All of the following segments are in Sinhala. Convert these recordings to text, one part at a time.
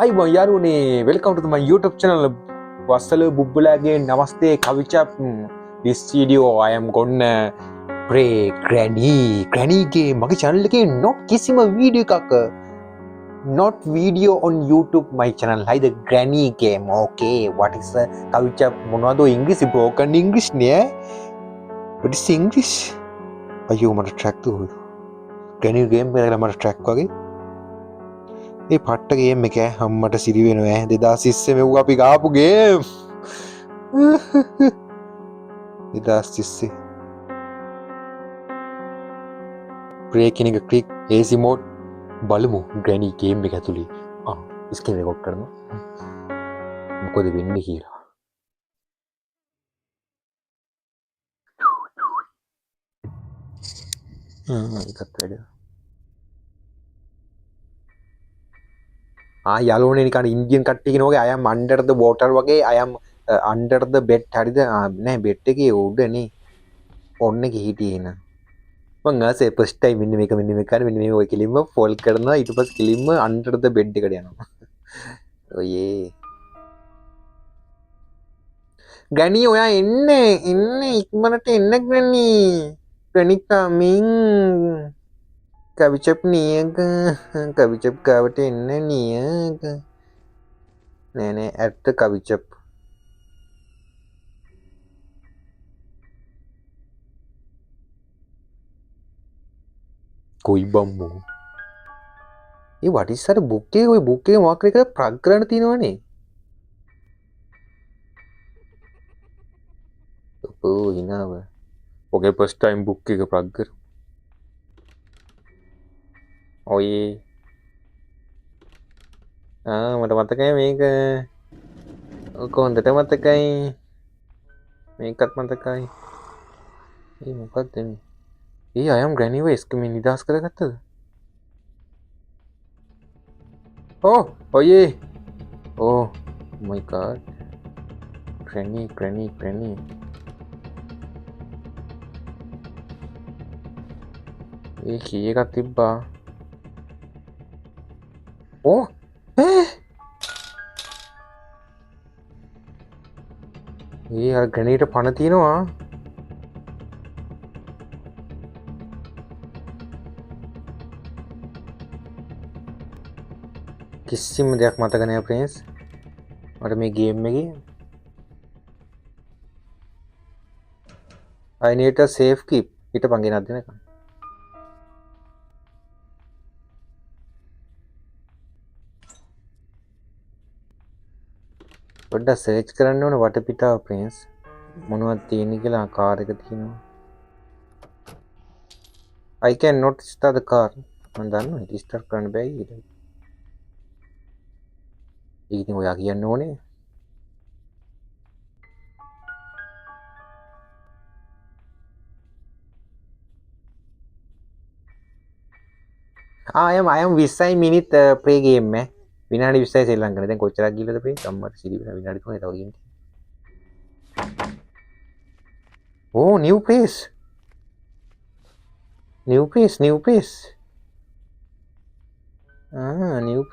අයිබෝන් යාළුවනේ, welcome to my YouTube channel. Wassala bubbulage namaste kavicap. This video I am gonna play Granny game. මගේ channel එකේ not කිසිම video එකක් not video on YouTube my channel. Like the Granny game. Okay, what is kavicap මොනවද English broken English නේ? What is English? අයියෝ මට track දුවු. Granny game එකේ මට track වගේ ඒ පට්ට ගේම් එක අම්මට සිරි වෙනවා 2030 මෙව්ව අපි ගාපු ගේම් 2030 බ්‍රේක් එක ක්ලික් AC මෝඩ් බලමු ග්‍රැනි ගේම් එක ඇතුලේ ස්ක්‍රීන් රෙකෝඩ් කරනවා මොකද වෙන්නේ කියලා ඒකත් වැඩ යාළුවනේ නිකන් ඉන්දියන් කට්ටිය කෙනෙක් වගේ I am under the water වගේ I am under the bed හරිද නෑ බෙඩ් එකේ උඩනේ ඔන්න හිටියේ න මං ආසේ ෆස්ට් ටයිම් මෙන්න මේක කරන්නේ මෙන්න මේ ඔය කෙලින්ම ෆෝල් කරනවා ඊට පස්සේ කෙලින්ම under the bed එකට යනවා ඔයේ ගණි ඔයා එන්නේ ඉක්මනට එන්න ගණි කමින් කවිචප් නියක කවිචප් ගාවට එන්න නියක නෑ ඇත්ත කවිචප් කොයි බම්බෝ ඒ what is that book එකේ ඔය book එකේ මොකක් හරි කරලා ප්ලග් කරන්න තියෙනවනේ ඔව් හිනාව ඔගේ ෆස්ට් ටයිම් book එක ප්ලග් කර ඔයේ මට මතකයි මේක ඔක හොඳට මතකයි මේකත් මතකයි ඒ මොකක්ද මේ ඒ අයම් ග්‍රැනිව එස්කමින් නිදහස් කරගත්තද ඕ ඔයේ ඕ මයි ගාඩ් ග්‍රැනි ඒ කී එකක් තිබ්බා ඕ ඒ අර ග්‍රැනීට පණ තියෙනවා කිසිම දෙයක් මතක නෑ ප්‍රින්ස් මට මේ ගේම් එකේ I need a safe keep ඊට පංගෙනක් දෙනකම් පොඩ්ඩක් සර්ච් කරන්න ඕන වටපිටාව ප්‍රින්ස් මොනවද තියෙන්නේ කියලා කාර් එක තියෙනවා I can not start the car මම දන්නවා ඒක ස්ටාර්ට් කරන්න බෑ ඊට ඒක ඉතින් ඔයා කියන්න ඕනේ I am 20 minute play game මේ විනාඩි 20යි ශ්‍රී ලංකනේ දැන් කොච්චරක් ගිහලාද ප්‍රේ අම්මට සිරි වෙන විනාඩි 3යි තව ගිහින් ඕ new place new place new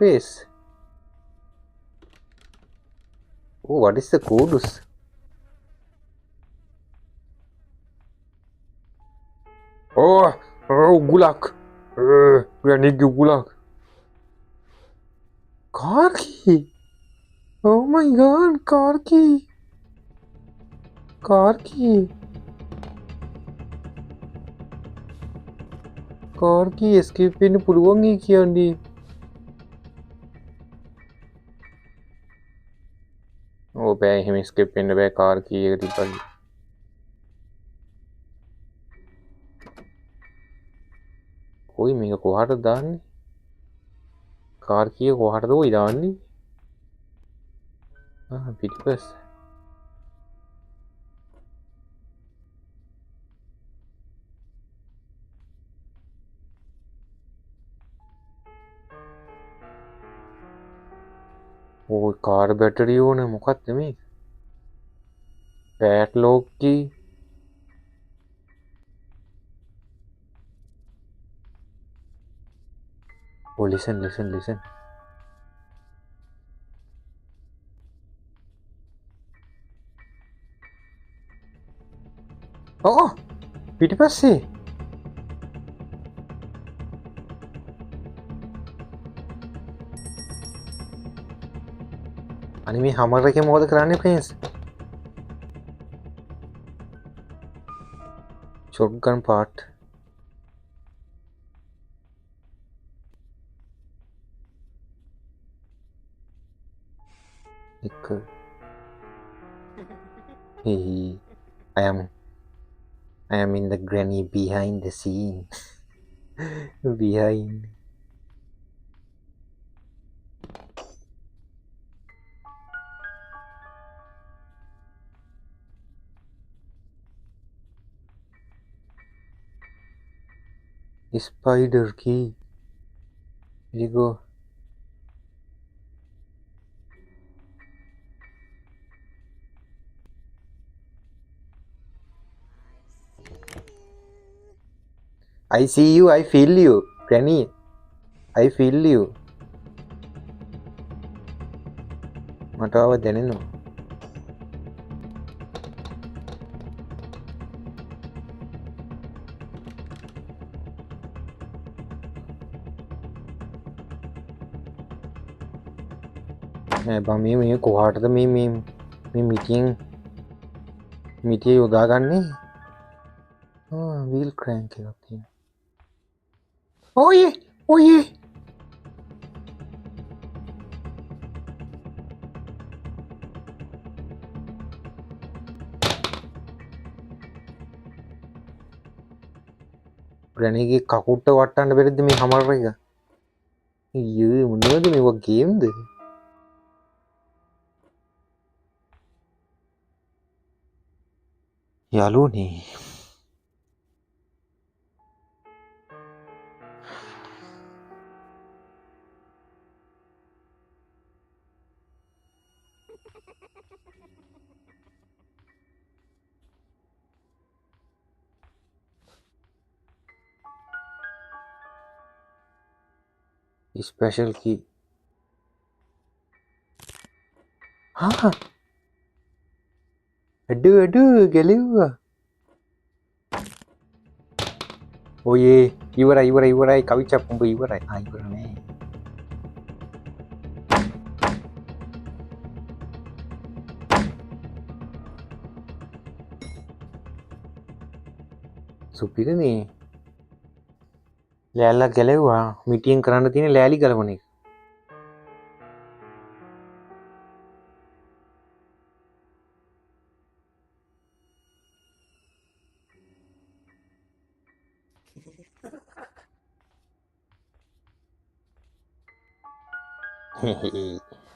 place oh what is the codes oh gulak granny gulak car key oh my god car key escape වෙන්න පුළුවන් ඒ කියන්නේ ඕ බෑ එහෙම escape වෙන්න බෑ car key එක තිබ්බා කොයි මේක කොහාටද දාන්නේ car key එක කොහාටද ඔය දාන්නේ පිටිපස්ස ඕ කාර් බැටරිය ඕන මොකක්ද මේ padlock key Oh, listen. ඕ පිටි පස්සේ අනි මේ හමර එක මොකද කරන්න ප්‍රේන්ස් චොට්ගන් පාට් එක I am in the granny behind the scene behind spider key here you go I see you I feel you granny I feel you මට ආව දැනෙනවා මේ කොහාටද මේ මිටිය යොදාගන්නේ වීල් ක්‍රෑන්ක් එකක් තියෙනවා ඔයේ ග්‍රැනීගේ කකුට්ට වට්ටන්න බැරිද මේ හමර එක අයියෝ මොනවද මේවා ගේම්ද යාළුවනේ ස්පෙෂල් කී අඩු ගැලෙව්වා ඔයේ ඉවරයි කවිචප් උඹ ඉවරයි ඉවර නෑ සුපිරනේ ලෑල්ලක් ගැලෙව්වා මිටියෙන් කරන්න තියෙන ලෑලි ගලවන එක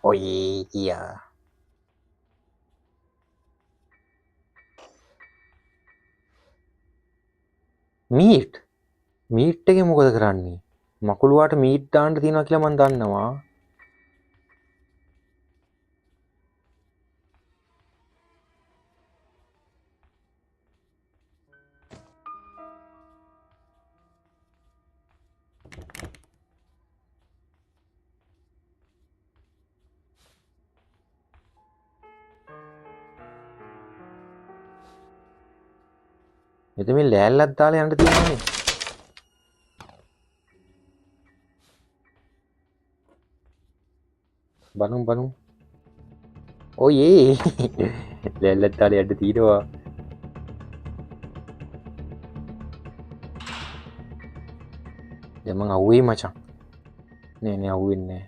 ඔයේ කියා මීට් එක මොකද කරන්නේ මකුළුවාට මීට් දාන්න තියෙනවා කියලා මම දන්නවා එතන මේ ලෑල්ලක් දාලා යන්න තියෙනවානේ බලමු ඔයේ ලෑල්ලක් දාලා යන්න තියෙනවා දැන් මං අහුවේ මචං නෑ අහුවෙන්නේ නෑ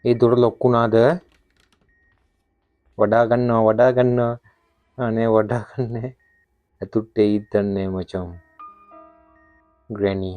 ඒ දොර ලොක් වුණාද වඩා ගන්නවා අනේ වඩා ගන්නෑ ඇතුට එයිද දන්නේ මචං ග්‍රැනි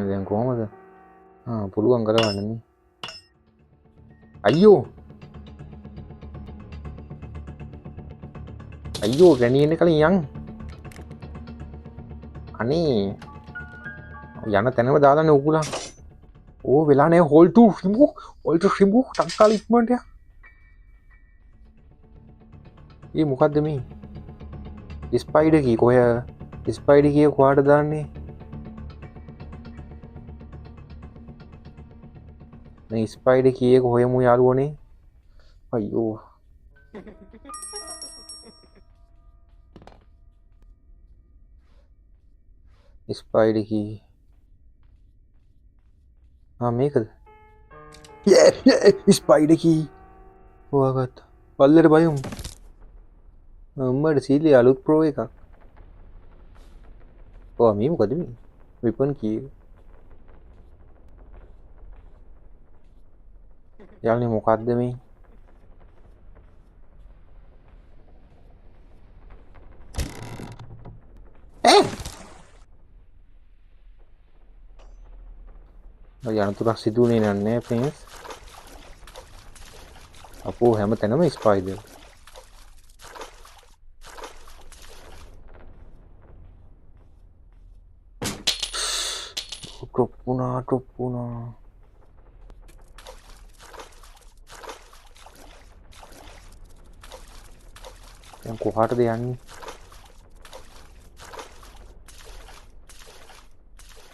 දැන් කොහමද පුළුවන් කරවන්නනේ අයියෝ ග්‍රැනි එන්න කලින් යන් අනේ යන තැනම දාලානේ උගුලා ඕ වෙලා නෑ හෝල් ටු රිමූව් ටක්කාල ඉක්මනට ඒ මොකද්ද මේ ස්පයිඩර් කී කොහේ ස්පයිඩර් කී කොහාට දාන්නේ මේ ස්පයිඩර් කී එක හොයමු යාළුවනේ. අයියෝ. ස්පයිඩර් කී. මේකද? ස්පයිඩර් කී. හොයාගත්තා. පල්ලෙට බයමු. අම්මට සීලි අලුත් ප්‍රෝ එකක්. මේ මොකද මේ? වෙපන් කී. යාළුවනේ මොකද්ද මේ? යනතුරක් සිදුවුණේ නෑ ෆ්‍රෙන්ඩ්ස්. අපෝ හැම තැනම ස්පයිඩර්. ටොප් වුණා. දැන් කොහාටද යන්නේ?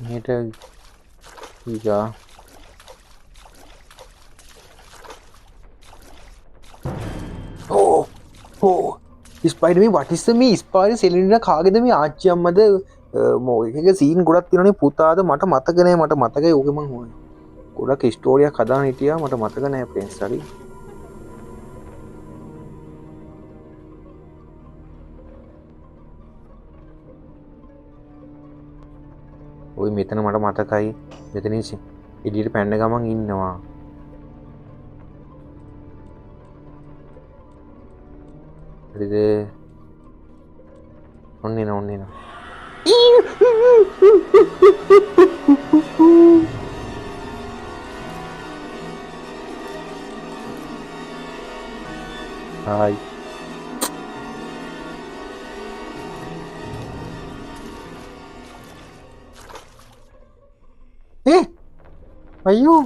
මෙහෙට ඊගා. ස්පයිඩර් මේ what is මේ ස්පයිඩර් සෙලිනා කාගේද මේ ආච්චි අම්මද එකක සීන් ගොඩක් තියෙනනේ පුතාද මට මතක නෑ මට මතකයි ඕකේ මං හොයන්නේ ගොඩක් ස්ටෝරියක් හදාන හිටියා මට මතක නෑ ෆ්‍රෙන්ඩ්ස් හරි ඔය මෙතන මට මතකයි මෙතනින් එළියට පැන්න ගමන් ඉන්නවා හරිද ඔන්න එනවා Hi. අයියෝ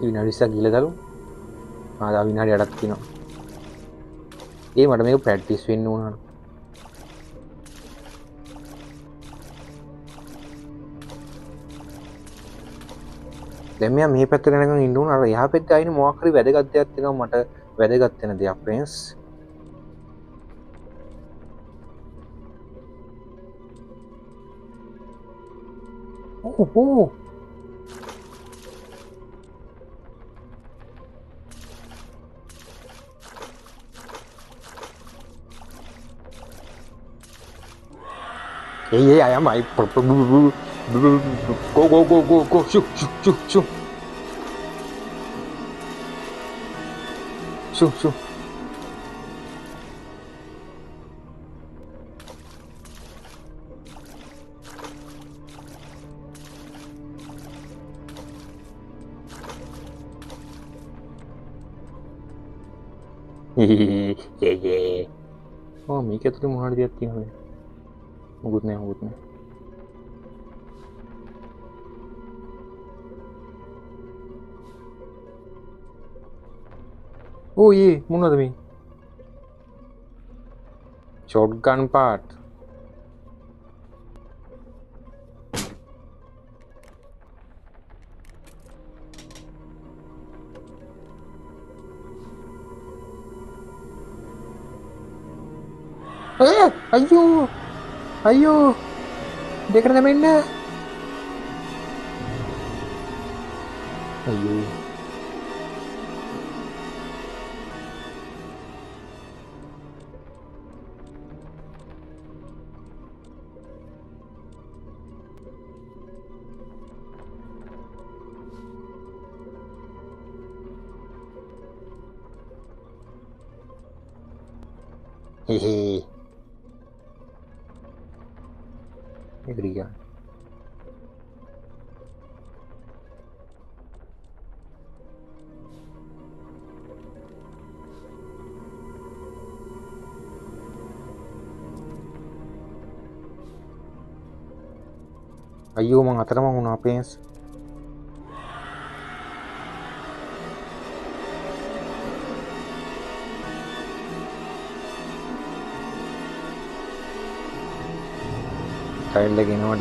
විනාඩියක් ගිහලා දාලු ආ විනාඩි 8ක් තියෙනවා මට මේක ප්‍රැක්ටිස් වෙන්න ඕන දැන් මෙයා මේ පැත්තට යනකම් ඉන්න ඕන අර එහා පැත්තේ ආයින මොකක් හරි වැදගත් දෙයක් තියෙනවා මට වැදගත් වෙන දෙයක් friends O Hey, I am. Go. Shoot. Yeah. Oh, මේක ඇතුලේ මොනවද දෙයක් තියෙනවද? මොකුත් නෑ. Oh, මොනවද මේ? Shotgun part. අයියෝ දෙකට දැමෙන්න අයියෝ එකට ගියා අයියෝ මං අතරම වුණා පේන්ස් ඩයල් එක එනවා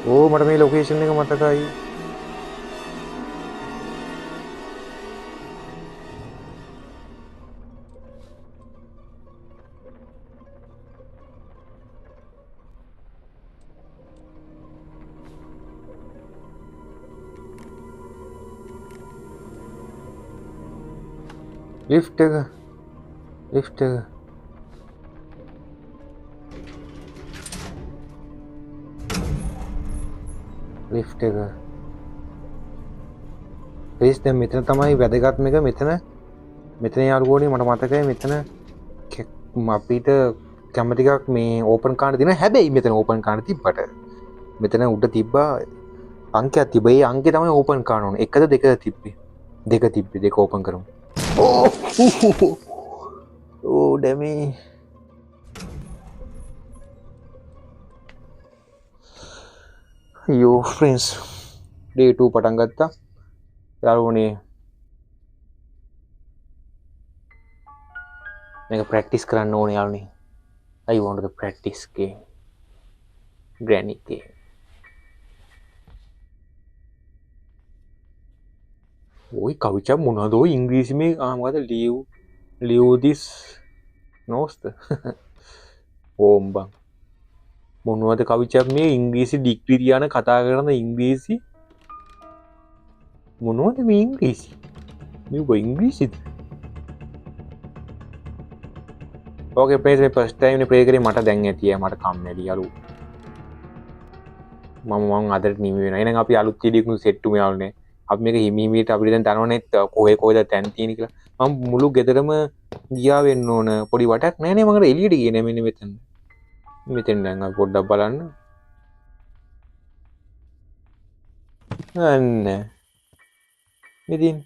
ඕ මට මේ ලොකේෂන් එක මතකයි. ලිෆ්ට් එක ලිෆ්ට් එක ලිෆ්ට් එක ක්‍රිස් දැන් මෙතන තමයි වැදගත්ම එක. මෙතන යාළුවෝනේ මට මතකයි මෙතන අපිට කැමති එකක් මේ ඕපන් කරන්න දෙන. හැබැයි මෙතන ඕපන් කරන්න තිබ්බට මෙතන උඩ තිබ්බා අංකයක් තිබ්බා. ඒ අංකේ තමයි ඕපන් කරන්න ඕනේ. එකද දෙකද තිබ්බේ? දෙක ඕපන් කරමු. ඕ ඩැමේ. අයියෝ ෆ්‍රෙන්ඩ්ස් day 2 පටන් ගත්තා. යාළුවනේ මේක ප්‍රැක්ටිස් කරන්න ඕනේ යාළුවනේ. I want to practice game. Granny game. ඔයි කවිචා මොනවද ඔය ඉංග්‍රීසි මේ මොකද leave this notes ඕම්බන් මොනවද කවිචා මේ ඉංග්‍රීසි ඩික්ටි තියාන කතා කරන ඉංග්‍රීසි මොනවද මේ ඉංග්‍රීසි මේ ඉංග්‍රීසිද? ඕකේ ප්ලීස් මේ ෆස්ට් ටයිම් නේ ප්ලේ කරේ මට දැන් ඇතිය මට කම්මැලි යාළුවෝ. මම අදට නිමි වෙනවා. එහෙනම් අපි අලුත් වීඩියෝ එකකින් සෙට් වෙමු යාළුවනේ. අපි මේක හිමීට අපිට දැන් දනවනේ කොහෙද තැන් තියෙන කියලා. මම මුළු ගෙදරම ගියා වෙන්න ඕන. පොඩි වටක් නෑ නේ මම එළියට ගියේ නෑ මෙන්න මෙතන. මෙතෙන් දැන් අපි පොඩ්ඩක් බලන්න. අන්න. ඉතින්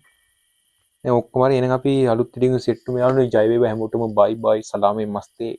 දැන් ඔක්කොම හරි එහෙනම් අපි අලුත් වීඩියෝ එකකින් සෙට් වෙමු යාළුවනේ. ජය වේවා හැමෝටම බයි බයි සලාමේ මස්තේ.